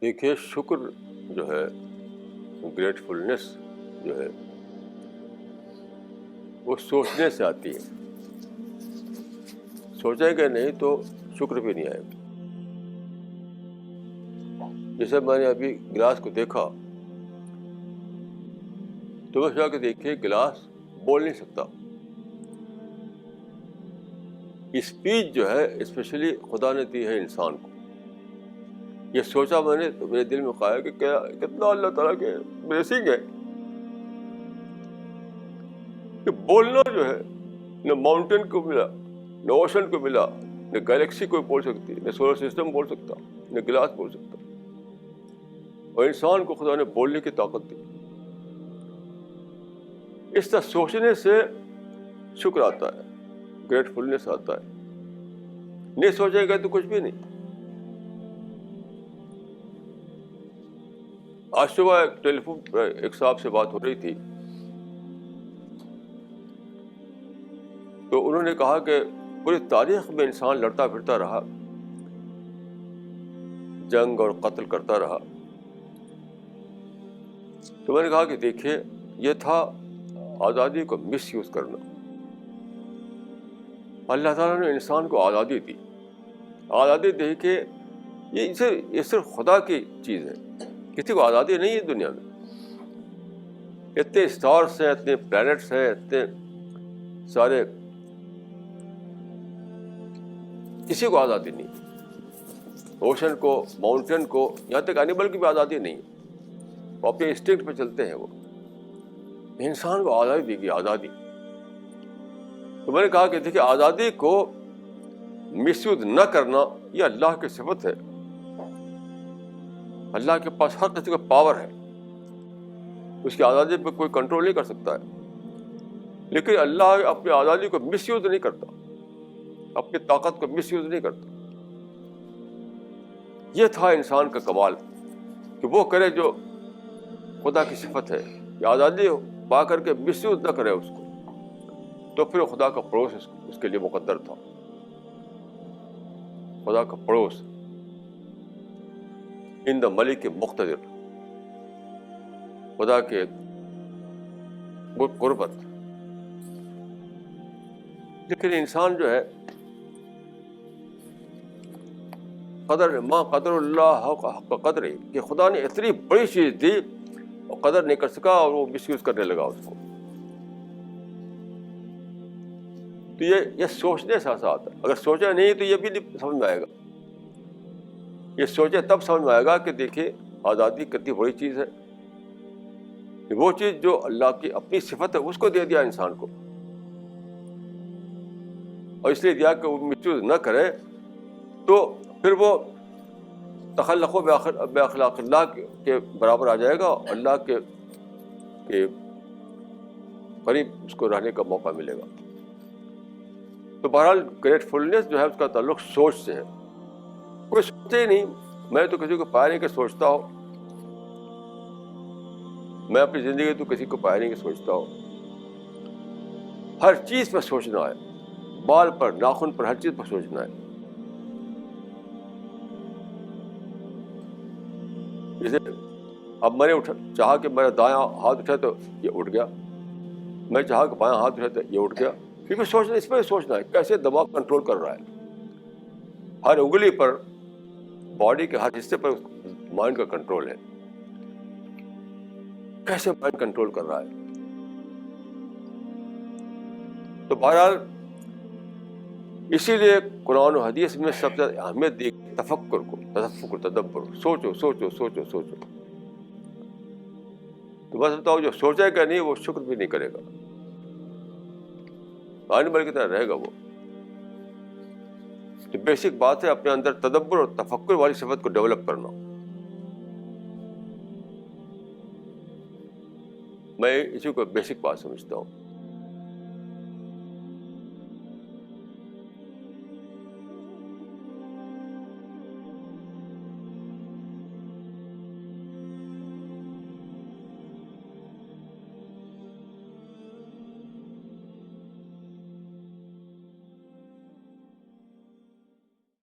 دیکھیے شکر جو ہے، گریٹفلنس جو ہے، وہ سوچنے سے آتی ہے. سوچیں گے نہیں تو شکر بھی نہیں آئے گا. جیسے میں نے ابھی گلاس کو دیکھا تو میں سوچا کہ دیکھیے گلاس بول نہیں سکتا. اسپیچ جو ہے اسپیشلی خدا نے دی ہے انسان کو. یہ سوچا میں نے تو میرے دل میں کہا کہ کیا کتنا اللہ تعالیٰ کے بلیسنگ ہے کہ بولنا جو ہے نہ ماؤنٹین کو ملا، نہ اوشن کو ملا، نہ گلیکسی کو بول سکتی، نہ سولر سسٹم بول سکتا، نہ گلاس بول سکتا. اور انسان کو خدا نے بولنے کی طاقت دی. اس طرح سوچنے سے شکر آتا ہے، گریٹفلنس آتا ہے. نہیں سوچیں گے تو کچھ بھی نہیں. آج صبح ایک ٹیلی فون پر ایک صاحب سے بات ہو رہی تھی تو انہوں نے کہا کہ پوری تاریخ میں انسان لڑتا پھرتا رہا، جنگ اور قتل کرتا رہا. تو میں نے کہا کہ دیکھیے یہ تھا آزادی کو مس یوز کرنا. اللہ تعالیٰ نے انسان کو آزادی دی. آزادی دی کہ یہ صرف خدا کی چیز ہے، کسی کو آزادی نہیں ہے دنیا میں. اتنے اسٹارس ہیں، اتنے پلانٹس ہیں، اتنے سارے، کسی کو آزادی نہیں. اوشن کو، ماؤنٹین کو، یہاں تک اینیمل کی بھی آزادی نہیں ہے. وہ اپنے انسٹنکٹ پہ چلتے ہیں. وہ انسان کو آزادی دی گئی، آزادی. تو میں نے کہا کہ دیکھیے آزادی کو مس یوز نہ کرنا یہ اللہ کی صفت ہے. اللہ کے پاس ہر قسم کا پاور ہے، اس کی آزادی پہ کوئی کنٹرول نہیں کر سکتا ہے. لیکن اللہ اپنی آزادی کو مس یوز نہیں کرتا، اپنی طاقت کو مس یوز نہیں کرتا. یہ تھا انسان کا کمال کہ وہ کرے جو خدا کی صفت ہے، کہ آزادی پا کر کے مس یوز نہ کرے اس کو. تو پھر خدا کا پڑوس اس کے لیے مقدر تھا. خدا کا پڑوس ان دا ملک مقتدر، خدا کے قربت. لیکن انسان جو ہے ما قدر اللہ حق قدر، کہ خدا نے اتنی بڑی چیز دی اور قدر نہیں کر سکا اور وہ مس یوز کرنے لگا اس کو. تو یہ سوچنے سے ایسا آتا ہے. اگر سوچا نہیں تو یہ بھی نہیں سمجھ میں آئے گا. یہ سوچے تب سمجھ میں آئے گا کہ دیکھیے آزادی کتنی بڑی چیز ہے. وہ چیز جو اللہ کی اپنی صفت ہے اس کو دے دیا انسان کو، اور اس لیے دیا کہ وہ مس یوز نہ کرے. تو پھر وہ تخلق و بے اخلاق اللہ کے برابر آ جائے گا. اللہ کے قریب اس کو رہنے کا موقع ملے گا. تو بہرحال گریٹفلنس جو ہے اس کا تعلق سوچ سے ہے. کوئی سوچتے ہی نہیں. میں تو کسی کو پایا نہیں کہ سوچتا ہو. میں اپنی زندگی تو کسی کو پایا نہیں کہ سوچتا ہو. ہر چیز پر سوچنا ہے، بال پر، ناخن پر، ہر چیز پر سوچنا ہے. جیسے اب میں نے چاہا کہ میرا دایاں ہاتھ اٹھا تو یہ اٹھ گیا، میں چاہا کہ بایاں ہاتھ اٹھا تو یہ اٹھ گیا. کیونکہ سوچنا، اس پہ سوچنا ہے کیسے دماغ کنٹرول کر رہا ہے. ہر انگلی پر، باڈی کے ہر حصے پر مائنڈ کا کنٹرول ہے. کیسے مائنڈ کنٹرول کر رہا ہے. تو بہرحال اسی لیے قرآن و حدیث میں سب سے اہمیت دی تفکر کو، تدبر. سوچو سوچو سوچو سوچو. تو بس بتاؤ جو سوچے گا نہیں وہ شکر بھی نہیں کرے گا، اینیمل کی طرح رہے گا وہ. تو بیسک بات ہے اپنے اندر تدبر اور تفکر والی صفت کو ڈیولپ کرنا. میں اسی کو بیسک بات سمجھتا ہوں.